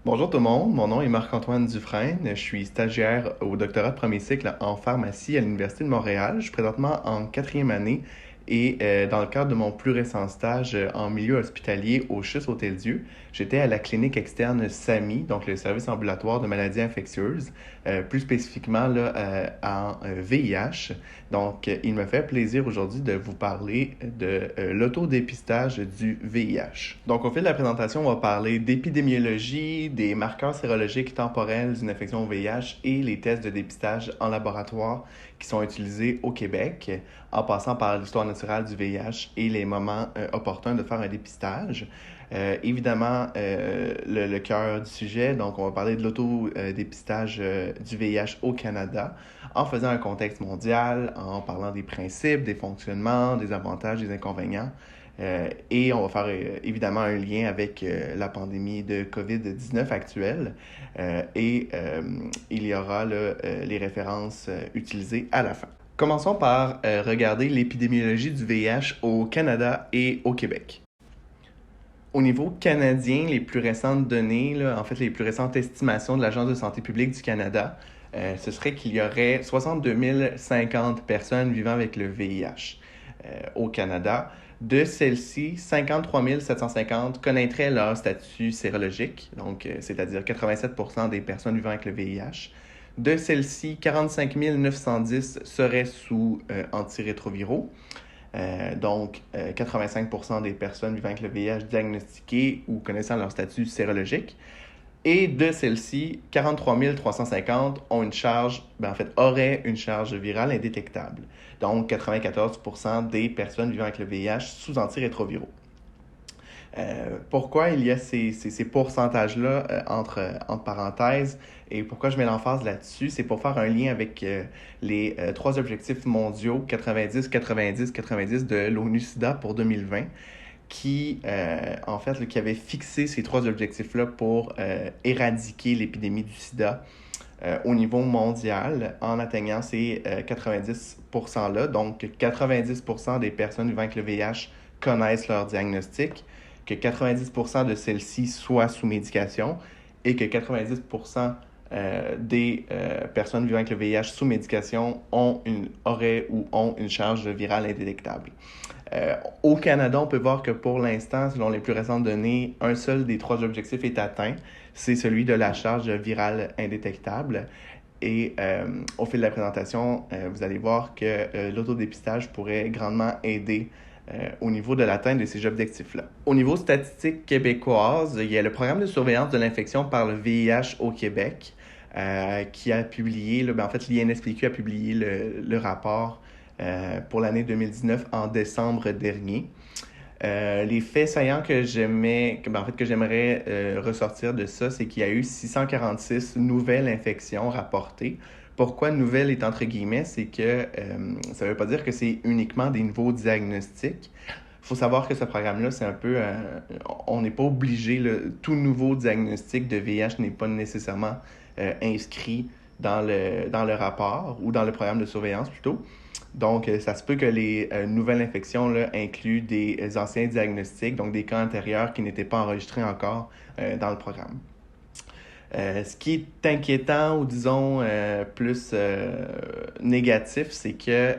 Bonjour tout le monde, mon nom est Marc-Antoine Dufresne, je suis stagiaire au doctorat de premier cycle en pharmacie à l'Université de Montréal. Je suis présentement en quatrième année et dans le cadre de mon plus récent stage en milieu hospitalier au CHUS Hôtel-Dieu, j'étais à la clinique externe SAMI, donc le service ambulatoire de maladies infectieuses, plus spécifiquement là, en VIH. Donc, il me fait plaisir aujourd'hui de vous parler de l'autodépistage du VIH. Donc, au fil de la présentation, on va parler d'épidémiologie, des marqueurs sérologiques temporels d'une infection au VIH et les tests de dépistage en laboratoire qui sont utilisés au Québec, en passant par l'histoire naturelle du VIH et les moments opportuns de faire un dépistage. Évidemment, le cœur du sujet, donc on va parler de l'autodépistage du VIH au Canada en faisant un contexte mondial, en parlant des principes, des fonctionnements, des avantages, des inconvénients. Et on va faire évidemment un lien avec la pandémie de COVID-19 actuelle. Il y aura là, les références utilisées à la fin. Commençons par regarder l'épidémiologie du VIH au Canada et au Québec. Au niveau canadien, les plus récentes données, là, en fait les plus récentes estimations de l'Agence de santé publique du Canada, ce serait qu'il y aurait 62 050 personnes vivant avec le VIH au Canada. De celles-ci, 53 750 connaîtraient leur statut sérologique, donc c'est-à-dire 87% des personnes vivant avec le VIH. De celles-ci, 45 910 seraient sous antirétroviraux. Donc, 85% des personnes vivant avec le VIH diagnostiquées ou connaissant leur statut sérologique. Et de celles-ci, 43 350 ont une charge, auraient une charge virale indétectable. Donc, 94% des personnes vivant avec le VIH sous antirétroviraux. Pourquoi il y a ces pourcentages-là entre parenthèses et pourquoi je mets l'emphase là-dessus, c'est pour faire un lien avec les trois objectifs mondiaux 90, 90, 90 de l'ONU-SIDA pour 2020 qui, qui avait fixé ces trois objectifs-là pour éradiquer l'épidémie du sida au niveau mondial en atteignant ces 90%-là. Donc, 90% des personnes vivant avec le VIH connaissent leur diagnostic, que 90% de celles-ci soient sous médication et que 90% des personnes vivant avec le VIH sous médication auraient ou ont une charge virale indétectable. Au Canada, on peut voir que pour l'instant, selon les plus récentes données, un seul des trois objectifs est atteint, c'est celui de la charge virale indétectable. Et au fil de la présentation, vous allez voir que l'autodépistage pourrait grandement aider au niveau de l'atteinte de ces objectifs-là. Au niveau statistique québécoise, il y a le programme de surveillance de l'infection par le VIH au Québec qui a publié, l'INSPQ a publié le rapport pour l'année 2019 en décembre dernier. Les faits saillants que j'aimerais ressortir de ça, c'est qu'il y a eu 646 nouvelles infections rapportées. Pourquoi nouvelle est entre guillemets, c'est que ça ne veut pas dire que c'est uniquement des nouveaux diagnostics. Il faut savoir que ce programme-là, c'est un peu... on n'est pas obligé, tout nouveau diagnostic de VIH n'est pas nécessairement inscrit dans le rapport ou dans le programme de surveillance plutôt. Donc, ça se peut que les nouvelles infections là, incluent des anciens diagnostics, donc des cas antérieurs qui n'étaient pas enregistrés encore dans le programme. Ce qui est inquiétant ou disons plus négatif, c'est que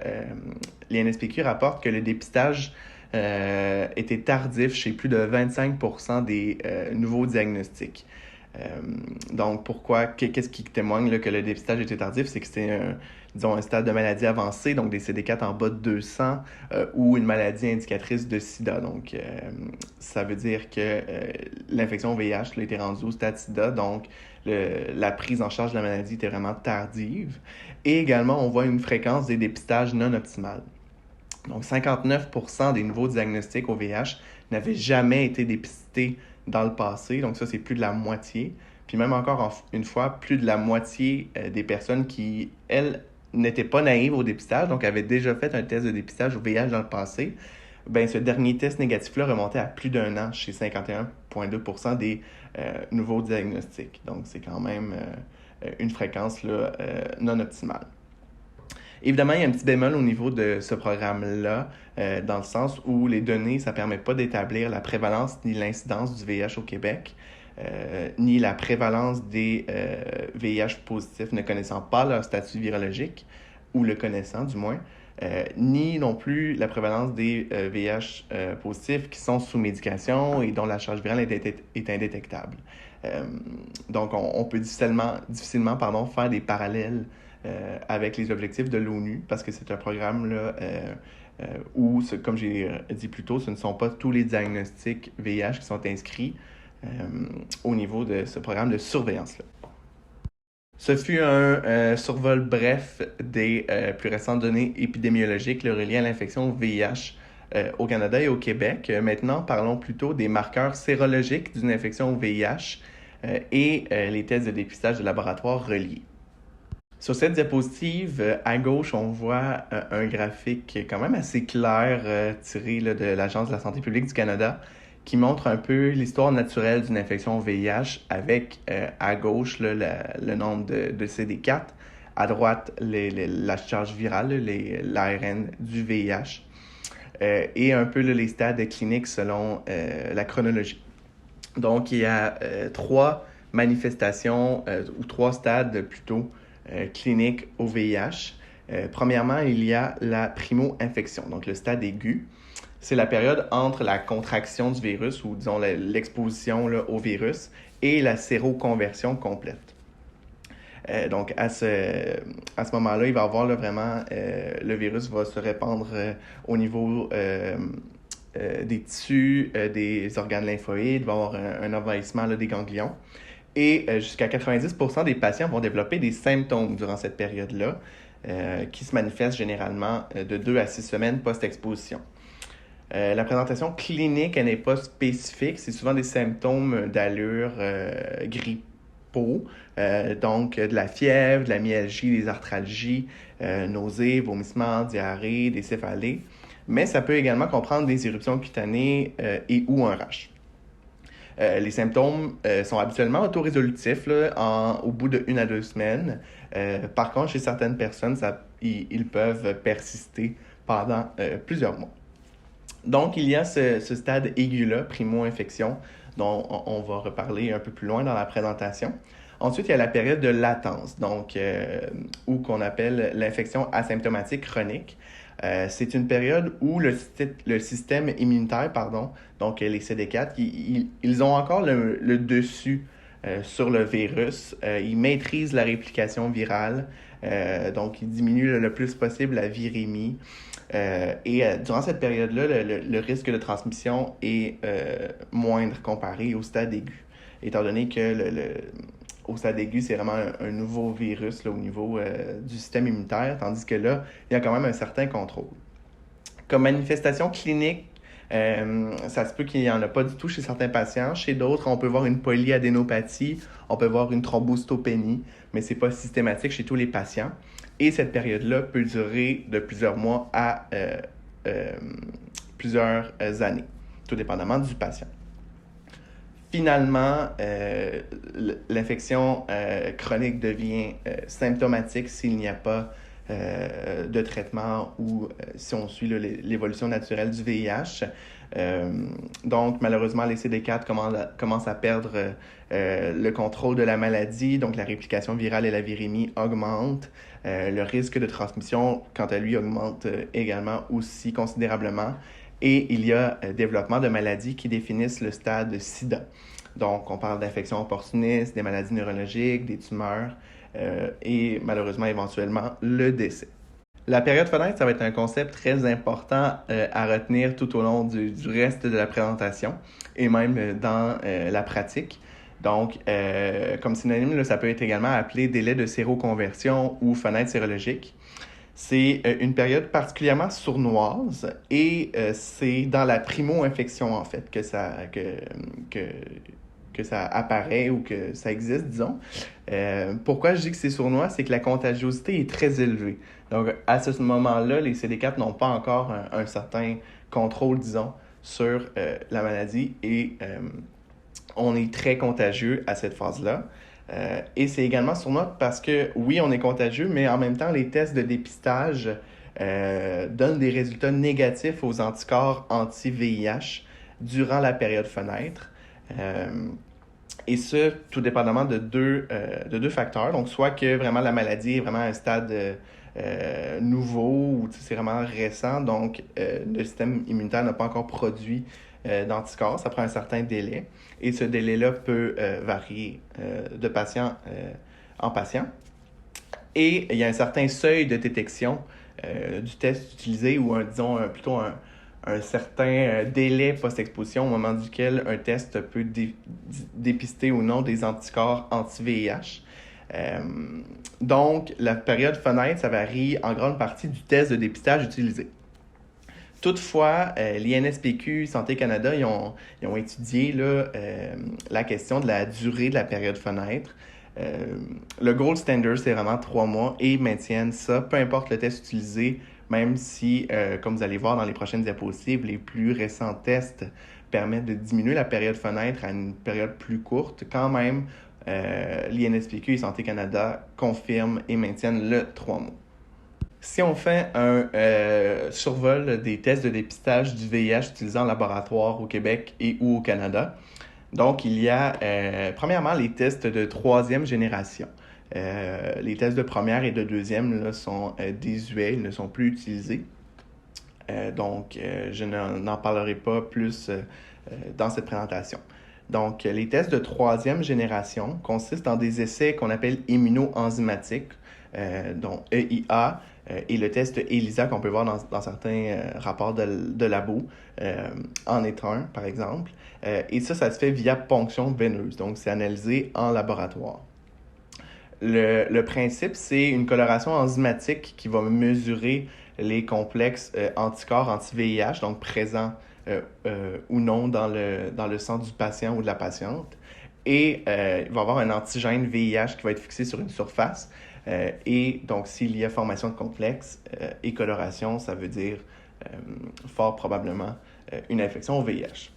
l'INSPQ rapporte que le dépistage était tardif chez plus de 25% des nouveaux diagnostics. Donc, pourquoi? Qu'est-ce qui témoigne là, que le dépistage était tardif? C'est que c'était un stade de maladie avancée, donc des CD4 en bas de 200 ou une maladie indicatrice de sida. Donc, ça veut dire que l'infection au VIH là, était rendue au stade sida, donc la prise en charge de la maladie était vraiment tardive. Et également, on voit une fréquence des dépistages non optimale. Donc, 59% des nouveaux diagnostics au VIH n'avaient jamais été dépistés dans le passé. Donc, ça, c'est plus de la moitié. Puis même encore une fois, plus de la moitié des personnes qui, elles, n'étaient pas naïves au dépistage, donc avaient déjà fait un test de dépistage au VIH dans le passé, ben, ce dernier test négatif-là remontait à plus d'un an chez 51,2% des nouveaux diagnostics. Donc, c'est quand même une fréquence là, non optimale. Évidemment, il y a un petit bémol au niveau de ce programme-là, dans le sens où les données, ça ne permet pas d'établir la prévalence ni l'incidence du VIH au Québec. ni la prévalence des VIH positifs ne connaissant pas leur statut virologique, ou le connaissant du moins, ni non plus la prévalence des VIH positifs qui sont sous médication et dont la charge virale est indétectable. Donc, on peut difficilement faire des parallèles avec les objectifs de l'ONU, parce que c'est un programme là, où, comme j'ai dit plus tôt, ce ne sont pas tous les diagnostics VIH qui sont inscrits au niveau de ce programme de surveillance-là. Ce fut un survol bref des plus récentes données épidémiologiques reliées à l'infection VIH au Canada et au Québec. Maintenant, parlons plutôt des marqueurs sérologiques d'une infection au VIH et les tests de dépistage de laboratoire reliés. Sur cette diapositive, à gauche, on voit un graphique quand même assez clair tiré là, de l'Agence de la santé publique du Canada qui montre un peu l'histoire naturelle d'une infection au VIH avec à gauche là, le nombre de CD4, à droite la charge virale, l'ARN du VIH et un peu là, les stades cliniques selon la chronologie. Donc, il y a trois manifestations ou trois stades plutôt cliniques au VIH. Premièrement, il y a la primo-infection, donc le stade aigu. C'est la période entre la contraction du virus ou disons l'exposition là, au virus et la séroconversion complète. Donc, à ce moment-là, il va y avoir là, vraiment, le virus va se répandre au niveau des tissus, des organes lymphoïdes, il va y avoir un envahissement là, des ganglions. Et jusqu'à 90% des patients vont développer des symptômes durant cette période-là, qui se manifestent généralement de 2 à 6 semaines post-exposition. La présentation clinique, elle n'est pas spécifique, c'est souvent des symptômes d'allure grippaux, donc de la fièvre, de la myalgie, des arthralgies, nausées, vomissements, diarrhée, des céphalées, mais ça peut également comprendre des éruptions cutanées et ou un rash. Les symptômes sont habituellement autorésolutifs là, au bout de 1 à 2 semaines. Par contre, chez certaines personnes, ils peuvent persister pendant plusieurs mois. Donc, il y a ce stade aigu-là, primo-infection, dont on va reparler un peu plus loin dans la présentation. Ensuite, il y a la période de latence, donc, ou qu'on appelle l'infection asymptomatique chronique. C'est une période où le système immunitaire, donc les CD4, ils ont encore le dessus sur le virus. Ils maîtrisent la réplication virale, donc ils diminuent le plus possible la virémie. Durant cette période-là, le risque de transmission est moindre comparé au stade aigu, étant donné que au stade aigu, c'est vraiment un nouveau virus là, au niveau du système immunitaire, tandis que là, il y a quand même un certain contrôle. Comme manifestation clinique, ça se peut qu'il n'y en a pas du tout chez certains patients. Chez d'autres, on peut voir une polyadénopathie, on peut voir une thrombocytopénie, mais ce n'est pas systématique chez tous les patients. Et cette période-là peut durer de plusieurs mois à plusieurs années, tout dépendamment du patient. Finalement, l'infection chronique devient symptomatique s'il n'y a pas de traitement ou si on suit l'évolution naturelle du VIH. Donc, malheureusement, les CD4 commencent à perdre le contrôle de la maladie, donc la réplication virale et la virémie augmentent. Le risque de transmission, quant à lui, augmente également aussi considérablement. Et il y a développement de maladies qui définissent le stade SIDA. Donc, on parle d'infections opportunistes, des maladies neurologiques, des tumeurs et malheureusement, éventuellement, le décès. La période fenêtre, ça va être un concept très important à retenir tout au long du reste de la présentation et même dans la pratique. Donc, comme synonyme, là, ça peut être également appelé délai de séroconversion ou fenêtre sérologique. C'est une période particulièrement sournoise et c'est dans la primo-infection, en fait, que ça apparaît ou que ça existe, disons. Pourquoi je dis que c'est sournois? C'est que la contagiosité est très élevée. Donc, à ce moment-là, les CD4 n'ont pas encore un certain contrôle, disons, sur la maladie et on est très contagieux à cette phase-là. Et c'est également sournois parce que, oui, on est contagieux, mais en même temps, les tests de dépistage donnent des résultats négatifs aux anticorps anti-VIH durant la période fenêtre. Et ce, tout dépendamment de deux facteurs. Donc, soit que vraiment la maladie est vraiment à un stade nouveau ou c'est vraiment récent, donc le système immunitaire n'a pas encore produit d'anticorps. Ça prend un certain délai. Et ce délai-là peut varier de patient en patient. Et il y a un certain seuil de détection du test utilisé ou plutôt un certain délai post-exposition au moment duquel un test peut dépister ou non des anticorps anti-VIH. Donc, la période fenêtre, ça varie en grande partie du test de dépistage utilisé. Toutefois, l'INSPQ Santé Canada, ils ont étudié là, la question de la durée de la période fenêtre. Le gold standard, c'est vraiment 3 mois et ils maintiennent ça, peu importe le test utilisé, même si, comme vous allez voir dans les prochaines diapositives, les plus récents tests permettent de diminuer la période fenêtre à une période plus courte. Quand même, l'INSPQ et Santé Canada confirment et maintiennent le 3 mois. Si on fait un survol des tests de dépistage du VIH utilisés en laboratoire au Québec et ou au Canada, donc il y a premièrement les tests de troisième génération. Les tests de première et de deuxième là, sont désuets, ils ne sont plus utilisés. Donc, je n'en parlerai pas plus dans cette présentation. Donc, les tests de troisième génération consistent en des essais qu'on appelle immunoenzymatiques, dont EIA, et le test ELISA qu'on peut voir dans certains rapports de labo, en est un, par exemple. Et ça se fait via ponction veineuse, donc c'est analysé en laboratoire. Le principe, c'est une coloration enzymatique qui va mesurer les complexes anticorps anti-VIH, donc présents ou non dans le sang du patient ou de la patiente. Et il va y avoir un antigène VIH qui va être fixé sur une surface. Et donc, s'il y a formation de complexes et coloration, ça veut dire fort probablement une infection au VIH.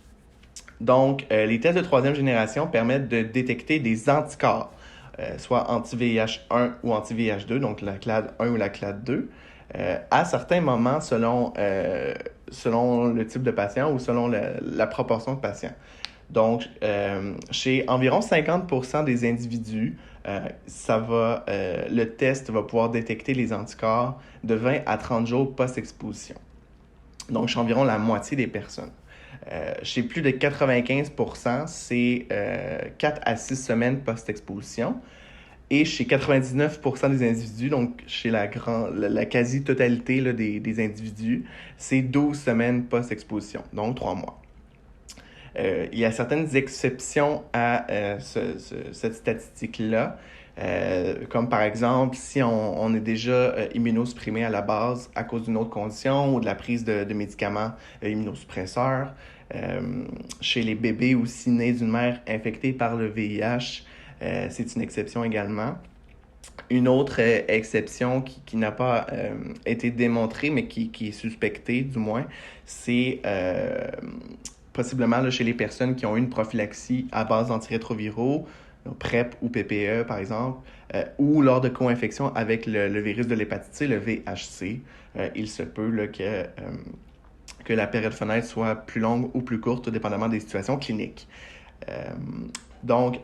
Donc, les tests de troisième génération permettent de détecter des anticorps, soit anti-VIH1 ou anti-VIH2, donc la clade 1 ou la clade 2, à certains moments selon le type de patient ou selon la proportion de patients. Donc, chez environ 50% des individus, le test va pouvoir détecter les anticorps de 20 à 30 jours post-exposition. Donc, chez environ la moitié des personnes. Chez plus de 95%, c'est 4 à 6 semaines post-exposition. Et chez 99% des individus, donc chez la quasi-totalité là, des individus, c'est 12 semaines post-exposition, donc 3 mois. Il y a certaines exceptions à cette statistique-là, comme par exemple si on est déjà immunosupprimé à la base à cause d'une autre condition ou de la prise de médicaments immunosuppresseurs. Chez les bébés aussi nés d'une mère infectée par le VIH, c'est une exception également. Une autre exception qui n'a pas été démontrée, mais qui est suspectée du moins, c'est possiblement là, chez les personnes qui ont eu une prophylaxie à base d'antirétroviraux, PrEP ou PPE par exemple, ou lors de co-infection avec le virus de l'hépatite C, le VHC. Il se peut là, que la période fenêtre soit plus longue ou plus courte, dépendamment des situations cliniques. Donc,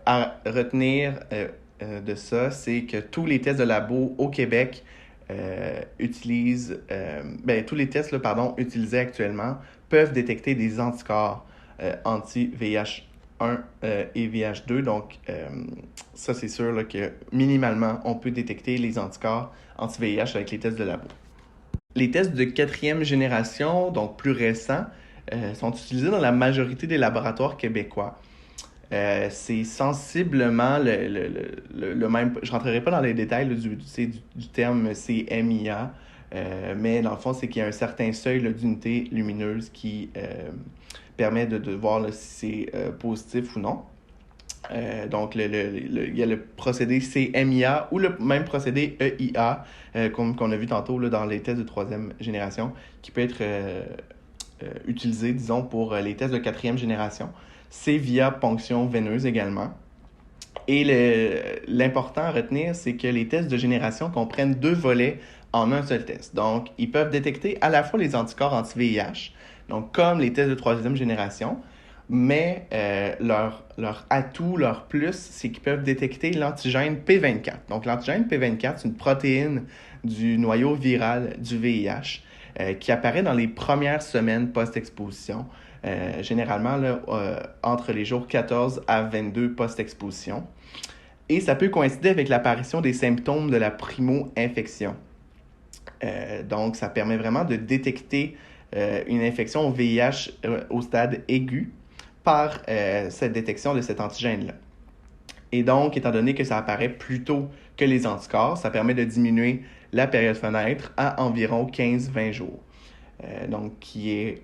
à retenir de ça, c'est que tous les tests de labo au Québec tous les tests utilisés actuellement peuvent détecter des anticorps anti-VIH1 et VIH2. Donc, ça, c'est sûr là, que minimalement, on peut détecter les anticorps anti-VIH avec les tests de labo. Les tests de quatrième génération, donc plus récents, sont utilisés dans la majorité des laboratoires québécois. C'est sensiblement le même. Je ne rentrerai pas dans les détails là, du terme CMIA, mais dans le fond, c'est qu'il y a un certain seuil là, d'unité lumineuse qui permet de voir là, si c'est positif ou non. Donc, il y a le procédé CMIA ou le même procédé EIA qu'on a vu tantôt là, dans les tests de troisième génération qui peut être utilisé, disons, pour les tests de quatrième génération. C'est via ponction veineuse également. Et l'important à retenir, c'est que les tests de génération comprennent 2 volets en un seul test. Donc, ils peuvent détecter à la fois les anticorps anti-VIH, donc comme les tests de troisième génération, mais leur atout, leur plus, c'est qu'ils peuvent détecter l'antigène P24. Donc, l'antigène P24, c'est une protéine du noyau viral du VIH qui apparaît dans les premières semaines post-exposition, généralement là, entre les jours 14 à 22 post-exposition. Et ça peut coïncider avec l'apparition des symptômes de la primo-infection. Donc, ça permet vraiment de détecter une infection au VIH au stade aigu par cette détection de cet antigène-là. Et donc, étant donné que ça apparaît plus tôt que les anticorps, ça permet de diminuer la période fenêtre à environ 15-20 jours. Donc, qui est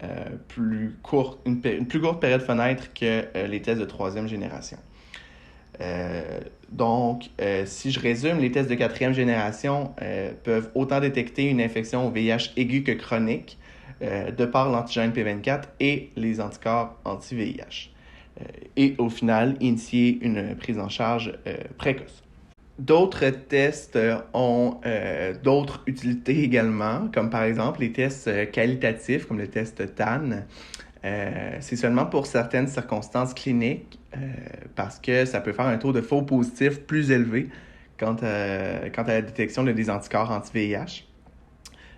plus courte, une plus courte période fenêtre que les tests de troisième génération. Si je résume, les tests de quatrième génération peuvent autant détecter une infection au VIH aiguë que chronique de par l'antigène P24 et les anticorps anti-VIH. Et au final, initier une prise en charge précoce. D'autres tests ont d'autres utilités également, comme par exemple les tests qualitatifs, comme le test TAN. C'est seulement pour certaines circonstances cliniques parce que ça peut faire un taux de faux positifs plus élevé quant à la détection des anticorps anti-VIH.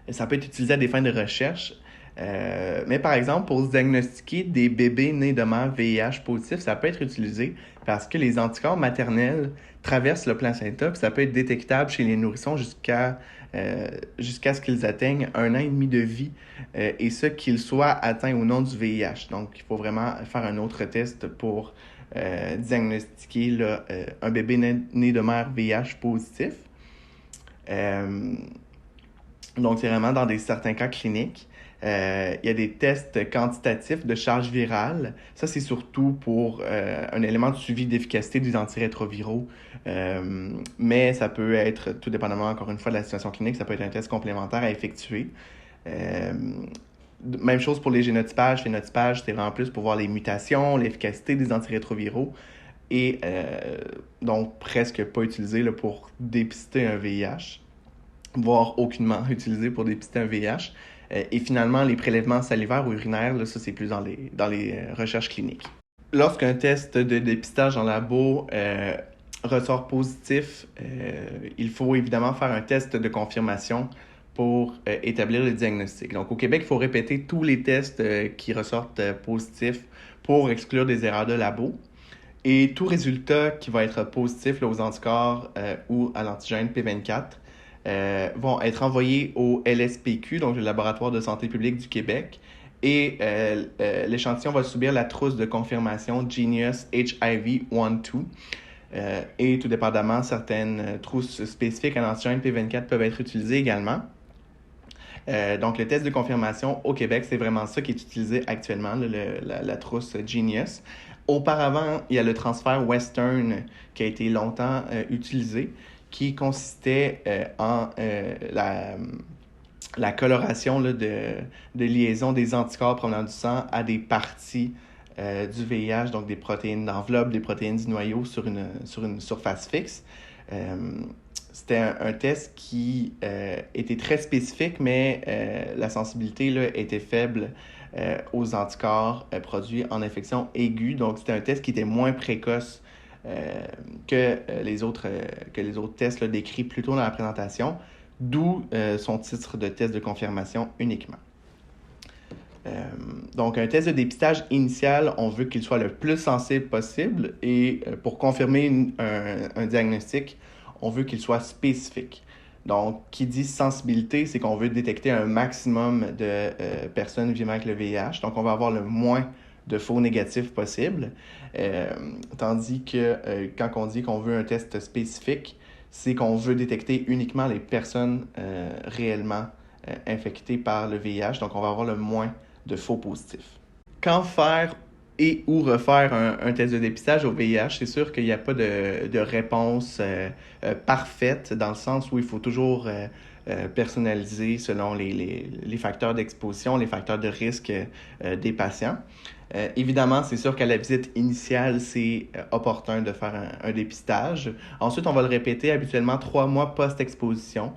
Ça peut être utilisé à des fins de recherche, mais par exemple, pour diagnostiquer des bébés nés de mère VIH positifs, ça peut être utilisé parce que les anticorps maternels traversent le placenta, puis ça peut être détectable chez les nourrissons jusqu'à ce qu'ils atteignent 1 an et demi de vie, et ce, qu'ils soient atteints ou non du VIH. Donc, il faut vraiment faire un autre test pour diagnostiquer là, un bébé né de mère VIH positif. Donc, c'est vraiment dans certains cas cliniques. Il y a des tests quantitatifs de charge virale. Ça, c'est surtout pour un élément de suivi d'efficacité des antirétroviraux. Mais ça peut être, tout dépendamment, encore une fois, de la situation clinique, ça peut être un test complémentaire à effectuer. Même chose pour les génotypages. Phénotypage, c'est vraiment plus pour voir les mutations, l'efficacité des antirétroviraux. Et donc, presque pas utilisé là, pour dépister un VIH, voire aucunement utilisé pour dépister un VIH. Et finalement, les prélèvements salivaires ou urinaires, là, ça, c'est plus dans les recherches cliniques. Lorsqu'un test de dépistage en labo ressort positif, il faut évidemment faire un test de confirmation pour établir le diagnostic. Donc, au Québec, il faut répéter tous les tests qui ressortent positifs pour exclure des erreurs de labo. Et tout résultat qui va être positif là, aux anticorps ou à l'antigène P24 vont être envoyés au LSPQ, donc le Laboratoire de santé publique du Québec, et l'échantillon va subir la trousse de confirmation Genius HIV 1-2. Et tout dépendamment, certaines trousses spécifiques à l'antigène P24 peuvent être utilisées également. Donc, le test de confirmation au Québec, c'est vraiment ça qui est utilisé actuellement, la trousse Genius. Auparavant, il y a le transfert Western qui a été longtemps utilisé, qui consistait en la coloration là, de liaison des anticorps provenant du sang à des parties du VIH, donc des protéines d'enveloppe, des protéines du noyau sur une surface fixe. C'était un test qui était très spécifique, mais la sensibilité là, était faible aux anticorps produits en infection aiguë. Donc, c'était un test qui était moins précoce que les autres tests là, décrits plus tôt dans la présentation, d'où son titre de test de confirmation uniquement. Donc, un test de dépistage initial, on veut qu'il soit le plus sensible possible et pour confirmer un diagnostic, on veut qu'il soit spécifique. Donc, qui dit sensibilité, c'est qu'on veut détecter un maximum de personnes vivant avec le VIH. Donc, on va avoir le moins de faux négatifs possible. Tandis que quand on dit qu'on veut un test spécifique, c'est qu'on veut détecter uniquement les personnes réellement infectées par le VIH. Donc, on va avoir le moins de faux positifs. Quand faire et ou refaire un test de dépistage au VIH, c'est sûr qu'il n'y a pas de réponse parfaite, dans le sens où il faut toujours personnaliser selon les facteurs d'exposition, les facteurs de risque des patients. Évidemment, c'est sûr qu'à la visite initiale, c'est opportun de faire un dépistage. Ensuite, on va le répéter habituellement 3 mois post-exposition,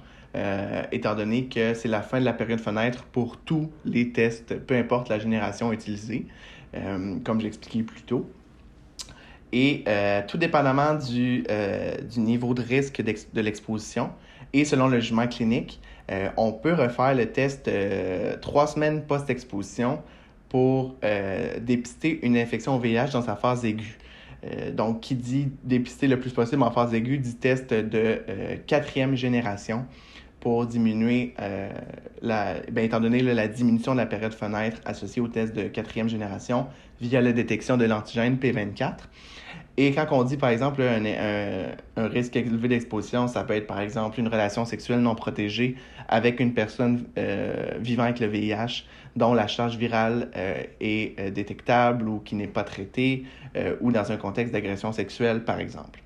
étant donné que c'est la fin de la période fenêtre pour tous les tests, peu importe la génération utilisée. comme j'ai expliqué plus tôt. Et tout dépendamment du niveau de risque de l'exposition et selon le jugement clinique, on peut refaire le test 3 semaines post-exposition pour dépister une infection au VIH dans sa phase aiguë. Donc, qui dit dépister le plus possible en phase aiguë, dit test de 4e génération pour diminuer, étant donné la diminution de la période fenêtre associée au test de 4e génération via la détection de l'antigène P24. Et quand on dit, par exemple, un risque élevé d'exposition, ça peut être, par exemple, une relation sexuelle non protégée avec une personne vivant avec le VIH dont la charge virale est détectable ou qui n'est pas traitée, ou dans un contexte d'agression sexuelle, par exemple.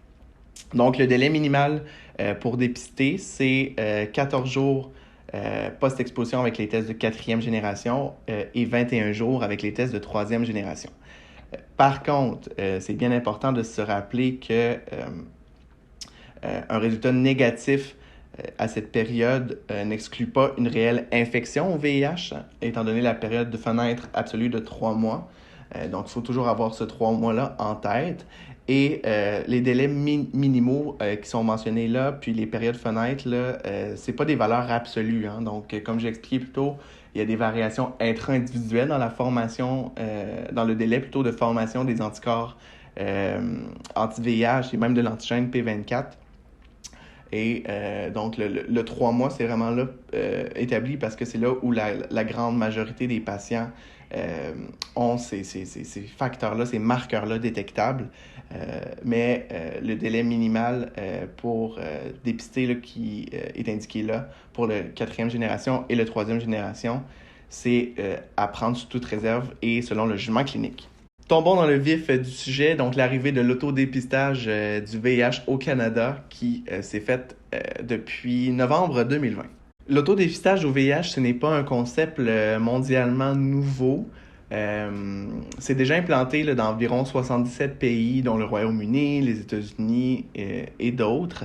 Donc, le délai minimal pour dépister, c'est 14 jours post-exposition avec les tests de 4e génération et 21 jours avec les tests de 3e génération. Par contre, c'est bien important de se rappeler que un résultat négatif à cette période n'exclut pas une réelle infection au VIH, étant donné la période de fenêtre absolue de 3 mois. Donc, il faut toujours avoir ce 3 mois-là en tête. Et les délais minimaux qui sont mentionnés là, puis les périodes fenêtres, ce n'est pas des valeurs absolues. Hein. Donc, comme j'ai expliqué plus tôt, il y a des variations intra-individuelles dans la formation, dans le délai plutôt de formation des anticorps anti-VIH et même de l'antigène P24. Et donc, le 3 mois, c'est vraiment là établi parce que c'est là où la grande majorité des patients ont ces facteurs-là, ces marqueurs-là détectables. Mais le délai minimal pour dépister là, qui est indiqué là pour la 4e génération et la 3e génération, c'est à prendre sous toute réserve et selon le jugement clinique. Tombons dans le vif du sujet, donc l'arrivée de l'autodépistage du VIH au Canada qui s'est faite depuis novembre 2020. L'autodépistage au VIH, ce n'est pas un concept mondialement nouveau. C'est déjà implanté là, dans environ 77 pays, dont le Royaume-Uni, les États-Unis et d'autres.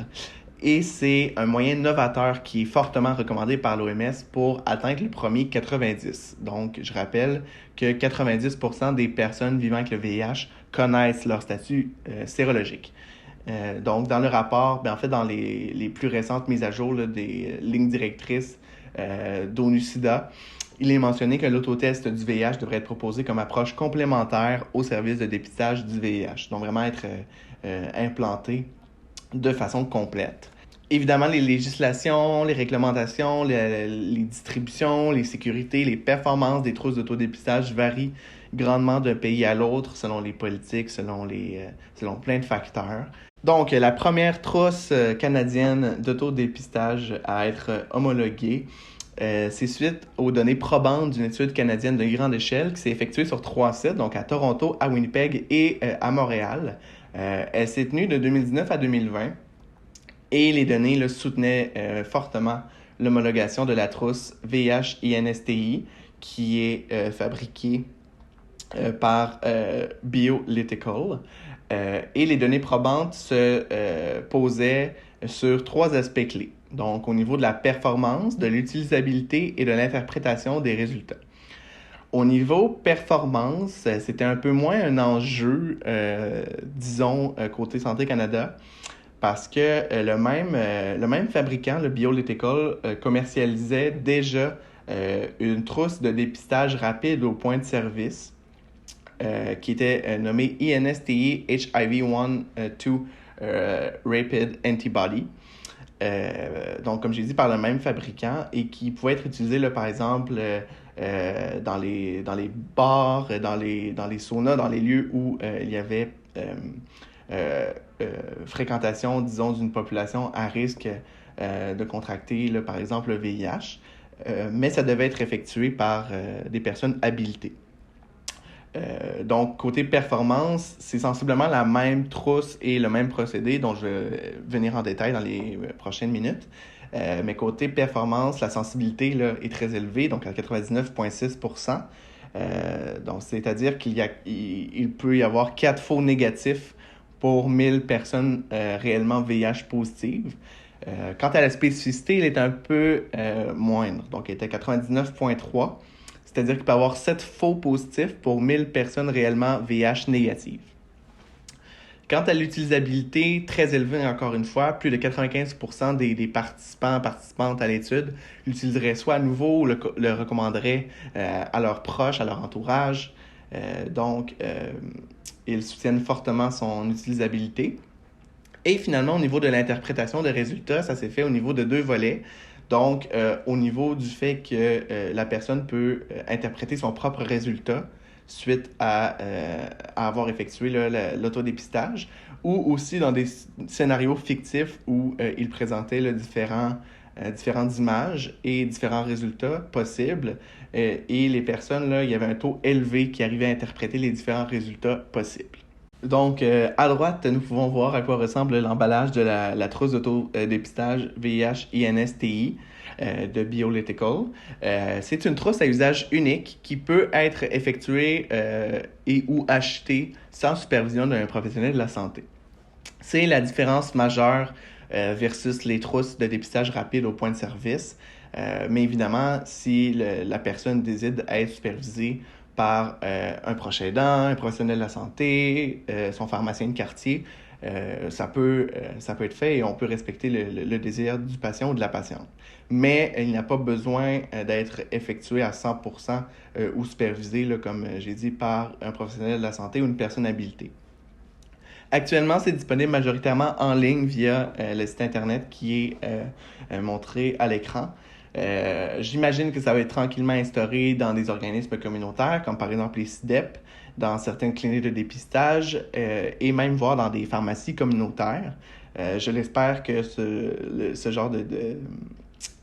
Et c'est un moyen novateur qui est fortement recommandé par l'OMS pour atteindre le premier 90. Donc, je rappelle que 90% des personnes vivant avec le VIH connaissent leur statut sérologique. Donc, dans le rapport, en fait, dans les plus récentes mises à jour là, des lignes directrices d'ONU-SIDA, il est mentionné que l'autotest du VIH devrait être proposé comme approche complémentaire au service de dépistage du VIH. Donc, vraiment être implanté de façon complète. Évidemment, les législations, les réglementations, les distributions, les sécurités, les performances des trousses d'autodépistage varient grandement d'un pays à l'autre selon les politiques, selon plein de facteurs. Donc, la première trousse canadienne d'autodépistage à être homologuée, c'est suite aux données probantes d'une étude canadienne de grande échelle qui s'est effectuée sur 3 sites, donc à Toronto, à Winnipeg et à Montréal. Elle s'est tenue de 2019 à 2020 et les données là, soutenaient fortement l'homologation de la trousse VIH-INSTI qui est fabriquée par BioLitical. Et les données probantes se posaient sur 3 aspects clés. Donc, au niveau de la performance, de l'utilisabilité et de l'interprétation des résultats. Au niveau performance, c'était un peu moins un enjeu, disons, côté Santé Canada, parce que le même fabricant, le BioLitical, commercialisait déjà une trousse de dépistage rapide au point de service qui était nommée INSTI HIV-1-2 Rapid Antibody. Donc, comme j'ai dit, par le même fabricant et qui pouvait être utilisé, là, par exemple, dans les bars, dans les saunas, dans les lieux où il y avait fréquentation, disons, d'une population à risque de contracter, là, par exemple, le VIH. Mais ça devait être effectué par des personnes habilitées. Donc, côté performance, c'est sensiblement la même trousse et le même procédé dont je vais venir en détail dans les prochaines minutes. Mais côté performance, la sensibilité là, est très élevée, donc à 99,6%. Donc, c'est-à-dire qu'il peut y avoir 4 faux négatifs pour 1000 personnes réellement VIH positives. Quant à la spécificité, elle est un peu moindre. Donc, elle était 99,3%. C'est-à-dire qu'il peut y avoir 7 faux positifs pour 1000 personnes réellement VIH négatives. Quant à l'utilisabilité, très élevée encore une fois, plus de 95% des participantes à l'étude l'utiliseraient soit à nouveau ou le recommanderaient à leurs proches, à leur entourage. Ils soutiennent fortement son utilisabilité. Et finalement, au niveau de l'interprétation des résultats, ça s'est fait au niveau de 2 volets. Donc, au niveau du fait que la personne peut interpréter son propre résultat suite à avoir effectué l'autodépistage, ou aussi dans des scénarios fictifs où il présentait différentes images et différents résultats possibles. Et les personnes, là, il y avait un taux élevé qui arrivait à interpréter les différents résultats possibles. Donc, à droite, nous pouvons voir à quoi ressemble l'emballage de la trousse d'autodépistage VIH-INSTI de Biolytical. C'est une trousse à usage unique qui peut être effectuée et ou achetée sans supervision d'un professionnel de la santé. C'est la différence majeure versus les trousses de dépistage rapide au point de service. Mais évidemment, si la personne décide d'être supervisée par un proche aidant, un professionnel de la santé, son pharmacien de quartier, ça peut être fait et on peut respecter le désir du patient ou de la patiente. Mais il n'a pas besoin d'être effectué à 100% ou supervisé, là, comme j'ai dit, par un professionnel de la santé ou une personne habilitée. Actuellement, c'est disponible majoritairement en ligne via le site internet qui est montré à l'écran. J'imagine que ça va être tranquillement instauré dans des organismes communautaires, comme par exemple les CIDEP, dans certaines cliniques de dépistage et même voir dans des pharmacies communautaires. Je l'espère que ce genre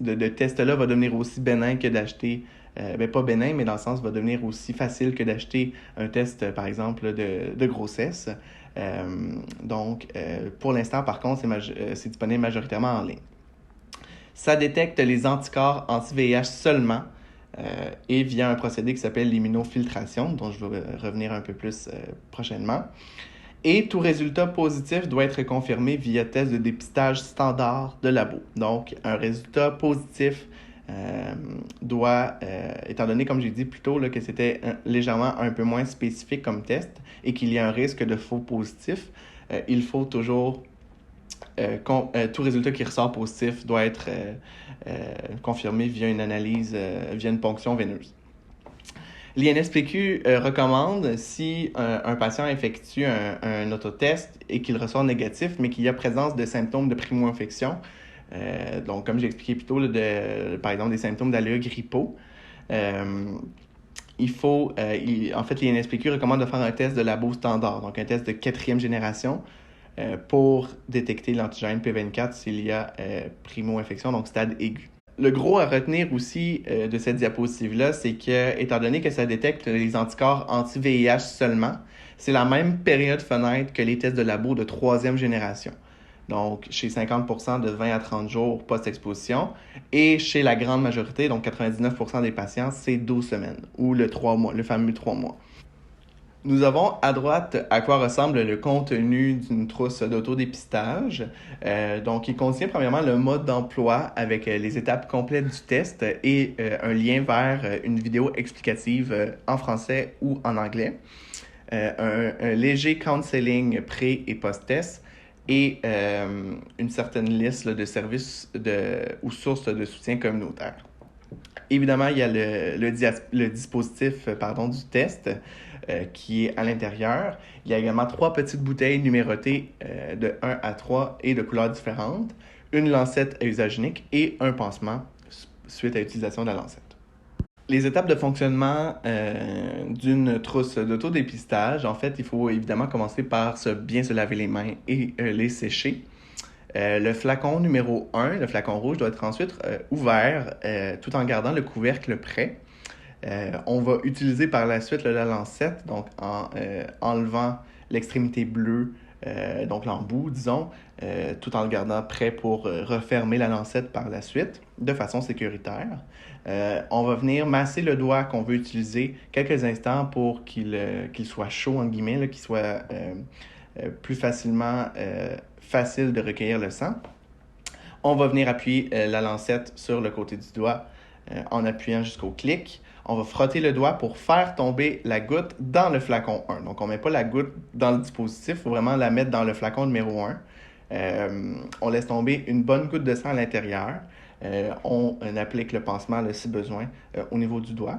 de test-là va devenir aussi bénin que d'acheter, pas bénin, mais dans le sens va devenir aussi facile que d'acheter un test, par exemple, de grossesse. Pour l'instant, par contre, c'est disponible majoritairement en ligne. Ça détecte les anticorps anti-VIH seulement et via un procédé qui s'appelle l'immunofiltration, dont je vais revenir un peu plus prochainement. Et tout résultat positif doit être confirmé via test de dépistage standard de labo. Donc, un résultat positif étant donné, comme j'ai dit plus tôt, là, que c'était légèrement un peu moins spécifique comme test et qu'il y a un risque de faux positif, il faut toujours tout résultat qui ressort positif doit être confirmé via une analyse, via une ponction veineuse. L'INSPQ recommande si un patient effectue un autotest et qu'il ressort négatif, mais qu'il y a présence de symptômes de primo-infection, donc comme j'ai expliqué plus tôt, par exemple des symptômes d'ALEA grippaux, l'INSPQ recommande de faire un test de labo standard, donc un test de 4e génération, pour détecter l'antigène P24 s'il y a primo-infection, donc stade aigu. Le gros à retenir aussi de cette diapositive-là, c'est que, étant donné que ça détecte les anticorps anti-VIH seulement, c'est la même période fenêtre que les tests de labo de 3e génération. Donc, chez 50% de 20 à 30 jours post-exposition, et chez la grande majorité, donc 99% des patients, c'est 12 semaines, ou le fameux 3 mois. Nous avons à droite à quoi ressemble le contenu d'une trousse d'autodépistage. Donc, il contient premièrement le mode d'emploi avec les étapes complètes du test et un lien vers une vidéo explicative en français ou en anglais. Un léger counseling pré- et post-test et une certaine liste là, de services ou sources de soutien communautaire. Évidemment, il y a le dispositif du test qui est à l'intérieur. Il y a également 3 petites bouteilles numérotées de 1 à 3 et de couleurs différentes, une lancette à usage unique et un pansement suite à l'utilisation de la lancette. Les étapes de fonctionnement d'une trousse d'autodépistage, en fait, il faut évidemment commencer par bien se laver les mains et les sécher. Le flacon numéro 1, le flacon rouge, doit être ensuite ouvert tout en gardant le couvercle prêt. On va utiliser par la suite la lancette, donc en enlevant l'extrémité bleue, donc l'embout, disons, tout en le gardant prêt pour refermer la lancette par la suite, de façon sécuritaire. On va venir masser le doigt qu'on veut utiliser quelques instants pour qu'il soit chaud, en guillemets, là, qu'il soit plus facilement facile de recueillir le sang. On va venir appuyer la lancette sur le côté du doigt en appuyant jusqu'au clic. On va frotter le doigt pour faire tomber la goutte dans le flacon 1. Donc, on ne met pas la goutte dans le dispositif, il faut vraiment la mettre dans le flacon numéro 1. On laisse tomber une bonne goutte de sang à l'intérieur. On applique le pansement là, si besoin au niveau du doigt.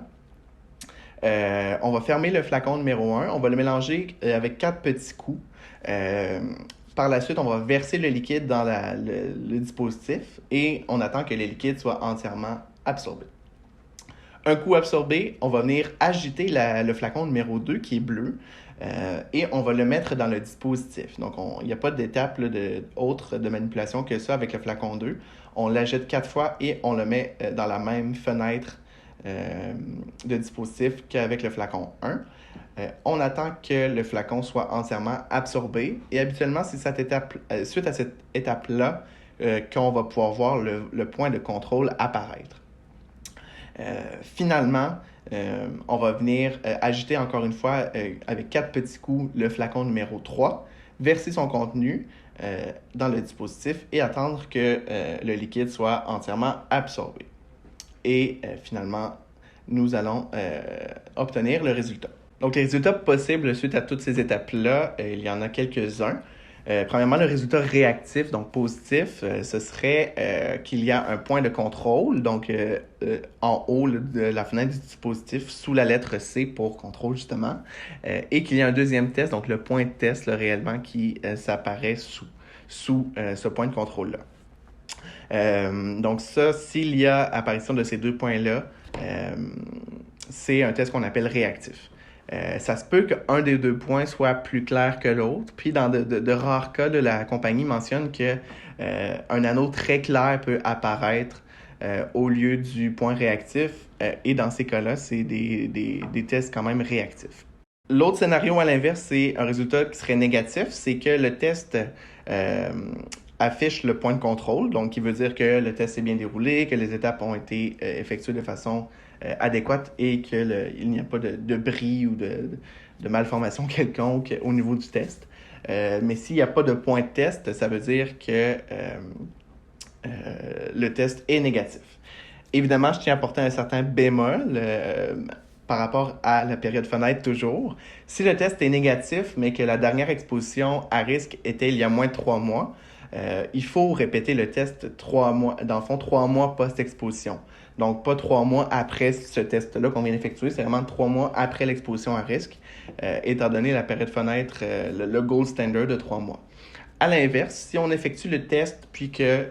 On va fermer le flacon numéro 1. On va le mélanger avec 4 petits coups. Par la suite, on va verser le liquide dans le dispositif et on attend que le liquide soit entièrement absorbé. Un coup absorbé, on va venir agiter le flacon numéro 2 qui est bleu et on va le mettre dans le dispositif. Donc, il n'y a pas d'étape autre de manipulation que ça avec le flacon 2. On l'agite 4 fois et on le met dans la même fenêtre de dispositif qu'avec le flacon 1. On attend que le flacon soit entièrement absorbé et habituellement, c'est suite à cette étape-là qu'on va pouvoir voir le point de contrôle apparaître. Finalement, on va venir agiter encore une fois avec 4 petits coups le flacon numéro 3, verser son contenu dans le dispositif et attendre que le liquide soit entièrement absorbé. Et finalement, nous allons obtenir le résultat. Donc, les résultats possibles suite à toutes ces étapes-là, il y en a quelques-uns. Premièrement, le résultat réactif, donc positif, ce serait qu'il y a un point de contrôle, donc en haut de la fenêtre du dispositif, sous la lettre C pour contrôle justement, et qu'il y a un deuxième test, donc le point de test là, réellement qui s'apparaît sous ce point de contrôle-là. Donc ça, s'il y a apparition de ces 2 points-là, c'est un test qu'on appelle réactif. Ça se peut qu'un des 2 points soit plus clair que l'autre. Puis, dans de rares cas, la compagnie mentionne qu'un anneau très clair peut apparaître au lieu du point réactif. Et dans ces cas-là, c'est des tests quand même réactifs. L'autre scénario à l'inverse, c'est un résultat qui serait négatif. C'est que le test affiche le point de contrôle, donc qui veut dire que le test s'est bien déroulé, que les étapes ont été effectuées de façon adéquate et qu'il n'y a pas de bris ou de malformation quelconque au niveau du test. Mais s'il n'y a pas de point de test, ça veut dire que le test est négatif. Évidemment, je tiens à apporter un certain bémol par rapport à la période fenêtre toujours. Si le test est négatif, mais que la dernière exposition à risque était il y a moins de 3 mois, il faut répéter le test 3 mois, dans le fond, 3 mois post-exposition. Donc, pas 3 mois après ce test-là qu'on vient d'effectuer, c'est vraiment 3 mois après l'exposition à risque, étant donné la période fenêtre, le gold standard de 3 mois. À l'inverse, si on effectue le test puis que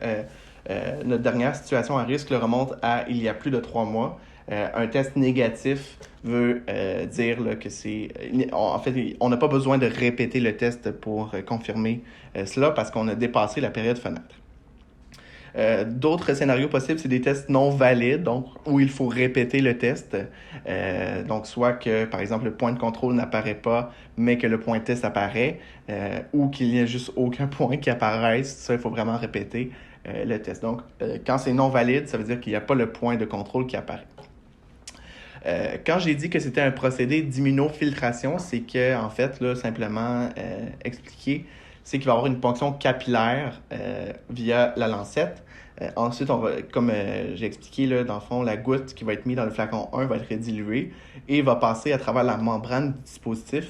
notre dernière situation à risque le remonte à il y a plus de 3 mois, un test négatif veut dire là, que c'est... En fait, on n'a pas besoin de répéter le test pour confirmer cela parce qu'on a dépassé la période fenêtre. D'autres scénarios possibles, c'est des tests non valides, donc où il faut répéter le test. Donc, soit que, par exemple, le point de contrôle n'apparaît pas, mais que le point de test apparaît, ou qu'il n'y a juste aucun point qui apparaisse. Ça, il faut vraiment répéter le test. Donc, quand c'est non valide, ça veut dire qu'il n'y a pas le point de contrôle qui apparaît. Quand j'ai dit que c'était un procédé d'immunofiltration, c'est que, en fait, là, simplement expliquer, c'est qu'il va y avoir une ponction capillaire via la lancette. Ensuite, on va, comme j'ai expliqué, là, dans le fond, la goutte qui va être mise dans le flacon 1 va être diluée et va passer à travers la membrane du dispositif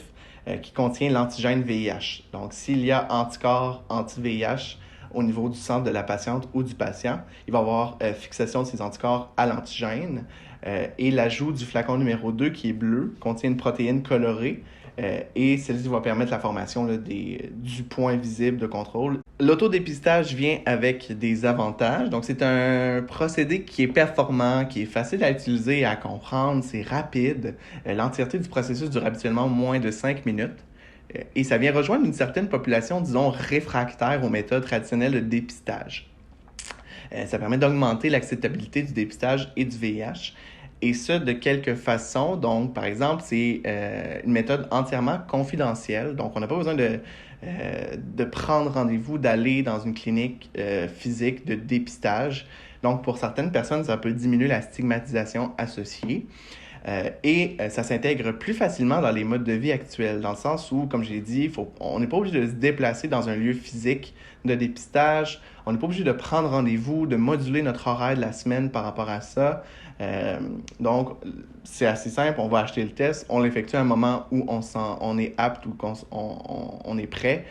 qui contient l'antigène VIH. Donc, s'il y a anticorps anti-VIH au niveau du sang de la patiente ou du patient, il va y avoir fixation de ces anticorps à l'antigène. Et l'ajout du flacon numéro 2 qui est bleu contient une protéine colorée et celle-ci va permettre la formation là, du point visible de contrôle. L'autodépistage vient avec des avantages. Donc, c'est un procédé qui est performant, qui est facile à utiliser et à comprendre, c'est rapide. L'entièreté du processus dure habituellement moins de 5 minutes. Et ça vient rejoindre une certaine population, disons, réfractaire aux méthodes traditionnelles de dépistage. Ça permet d'augmenter l'acceptabilité du dépistage et du VIH. Et ça, de quelque façon. Donc, par exemple, c'est une méthode entièrement confidentielle. Donc, on n'a pas besoin de prendre rendez-vous, d'aller dans une clinique physique de dépistage. Donc, pour certaines personnes, ça peut diminuer la stigmatisation associée. Ça s'intègre plus facilement dans les modes de vie actuels, dans le sens où, comme j'ai dit, on n'est pas obligé de se déplacer dans un lieu physique de dépistage, on n'est pas obligé de prendre rendez-vous, de moduler notre horaire de la semaine par rapport à ça. Donc, c'est assez simple, on va acheter le test, on l'effectue à un moment où on est apte ou qu'on est prêt,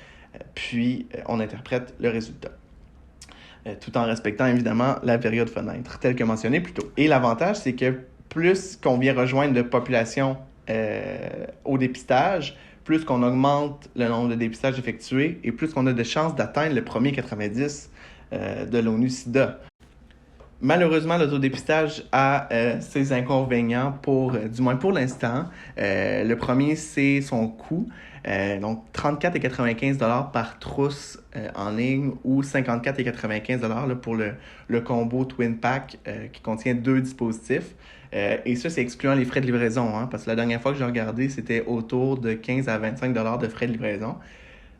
puis on interprète le résultat. Tout en respectant évidemment la période fenêtre, telle que mentionné plus tôt. Et l'avantage, c'est que plus qu'on vient rejoindre de population au dépistage, plus qu'on augmente le nombre de dépistages effectués et plus qu'on a de chances d'atteindre le premier 90 de l'ONU-SIDA. Malheureusement, l'autodépistage a ses inconvénients, du moins pour l'instant. Le premier, c'est son coût. Donc, 34,95 $ par trousse en ligne ou 54,95 $ pour le combo Twin Pack qui contient 2 dispositifs. Et ça, c'est excluant les frais de livraison, parce que la dernière fois que j'ai regardé, c'était autour de 15 à 25 $ de frais de livraison.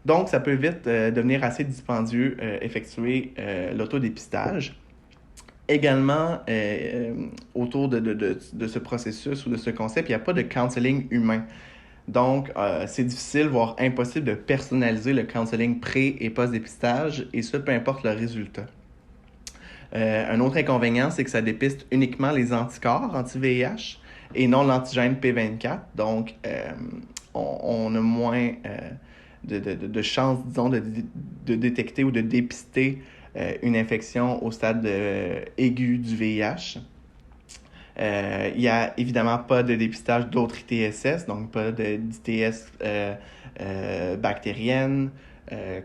Donc, ça peut vite devenir assez dispendieux effectuer l'autodépistage. Également, autour de ce processus ou de ce concept, il n'y a pas de counseling humain. Donc, c'est difficile, voire impossible de personnaliser le counseling pré- et post-dépistage, et ça, peu importe le résultat. Un autre inconvénient, c'est que ça dépiste uniquement les anticorps anti-VIH et non l'antigène P24. Donc, on a moins de chances, disons, de détecter ou de dépister une infection au stade aigu du VIH. Il n'y a évidemment pas de dépistage d'autres ITSS, donc pas d'ITS bactériennes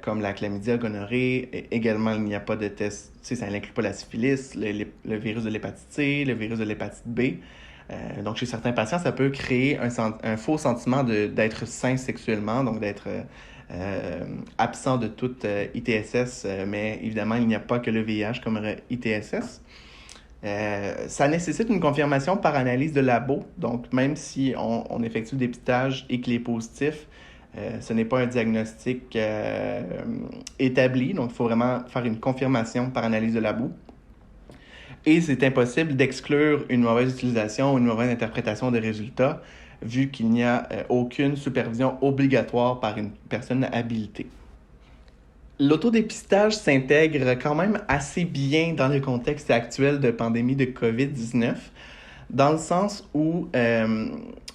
comme la chlamydia, gonorrhée. Également, il n'y a pas de test, ça n'inclut pas la syphilis, le virus de l'hépatite C, le virus de l'hépatite B. Donc, chez certains patients, ça peut créer un faux sentiment d'être sain sexuellement, donc d'être absent de toute ITSS, mais évidemment, il n'y a pas que le VIH comme ITSS. Ça nécessite une confirmation par analyse de labo, donc même si on effectue le dépistage et qu'il est positif, ce n'est pas un diagnostic établi, donc il faut vraiment faire une confirmation par analyse de labo. Et c'est impossible d'exclure une mauvaise utilisation ou une mauvaise interprétation des résultats, vu qu'il n'y a aucune supervision obligatoire par une personne habilitée. L'autodépistage s'intègre quand même assez bien dans le contexte actuel de pandémie de COVID-19, dans le sens où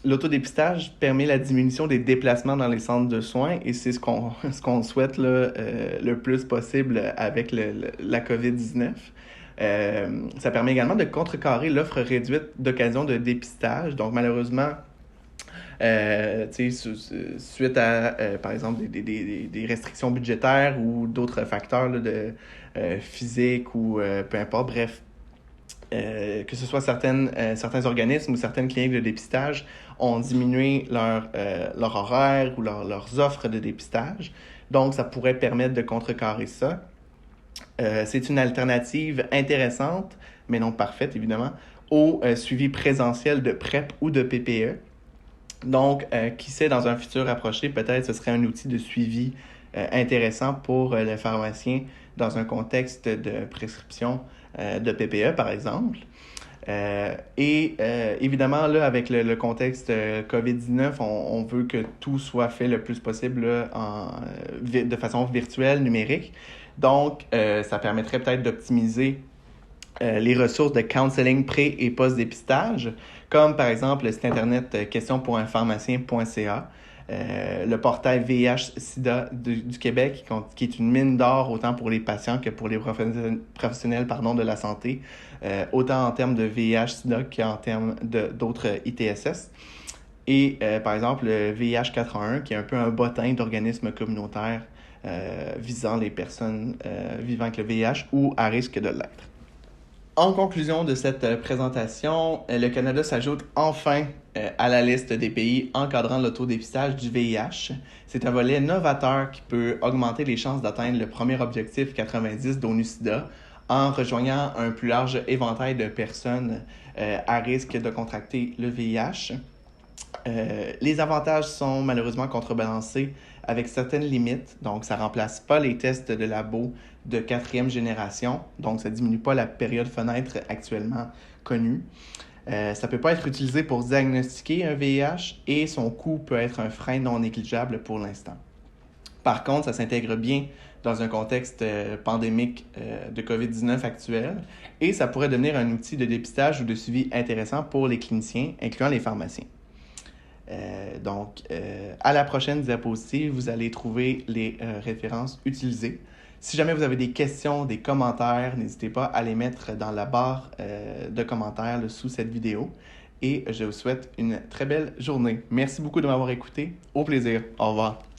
l'autodépistage permet la diminution des déplacements dans les centres de soins et c'est ce qu'on souhaite là, le plus possible avec la COVID-19. Ça permet également de contrecarrer l'offre réduite d'occasions de dépistage. Donc, malheureusement, suite à, par exemple, des restrictions budgétaires ou d'autres facteurs là, physiques ou peu importe, bref, que ce soit certains organismes ou certaines cliniques de dépistage ont diminué leur horaire ou leurs offres de dépistage. Donc, ça pourrait permettre de contrecarrer ça. C'est une alternative intéressante, mais non parfaite, évidemment, au suivi présentiel de PrEP ou de PPE. Donc, qui sait, dans un futur approché, peut-être ce serait un outil de suivi intéressant pour le pharmacien dans un contexte de prescription de PPE, par exemple. Évidemment, là, avec le contexte COVID-19, on veut que tout soit fait le plus possible là, de façon virtuelle, numérique. Donc, ça permettrait peut-être d'optimiser les ressources de counseling pré- et post-dépistage, comme par exemple le site internet questions.unpharmacien.ca, le portail VIH-Sida du Québec, qui est une mine d'or autant pour les patients que pour les professionnels de la santé, autant en termes de VIH-Sida qu'en termes d'autres ITSS. Et par exemple, le VIH 411, qui est un peu un bottin d'organismes communautaires visant les personnes vivant avec le VIH ou à risque de l'être. En conclusion de cette présentation, le Canada s'ajoute enfin à la liste des pays encadrant l'autodépistage du VIH. C'est un volet novateur qui peut augmenter les chances d'atteindre le premier objectif 90 d'ONU-SIDA en rejoignant un plus large éventail de personnes à risque de contracter le VIH. Les avantages sont malheureusement contrebalancés avec certaines limites. Donc, ça ne remplace pas les tests de labo de 4e génération. Donc, ça ne diminue pas la période fenêtre actuellement connue. Ça ne peut pas être utilisé pour diagnostiquer un VIH et son coût peut être un frein non négligeable pour l'instant. Par contre, ça s'intègre bien dans un contexte pandémique de COVID-19 actuel et ça pourrait devenir un outil de dépistage ou de suivi intéressant pour les cliniciens, incluant les pharmaciens. À la prochaine diapositive, vous allez trouver les références utilisées. Si jamais vous avez des questions, des commentaires, n'hésitez pas à les mettre dans la barre de commentaires sous cette vidéo. Et je vous souhaite une très belle journée. Merci beaucoup de m'avoir écouté. Au plaisir. Au revoir.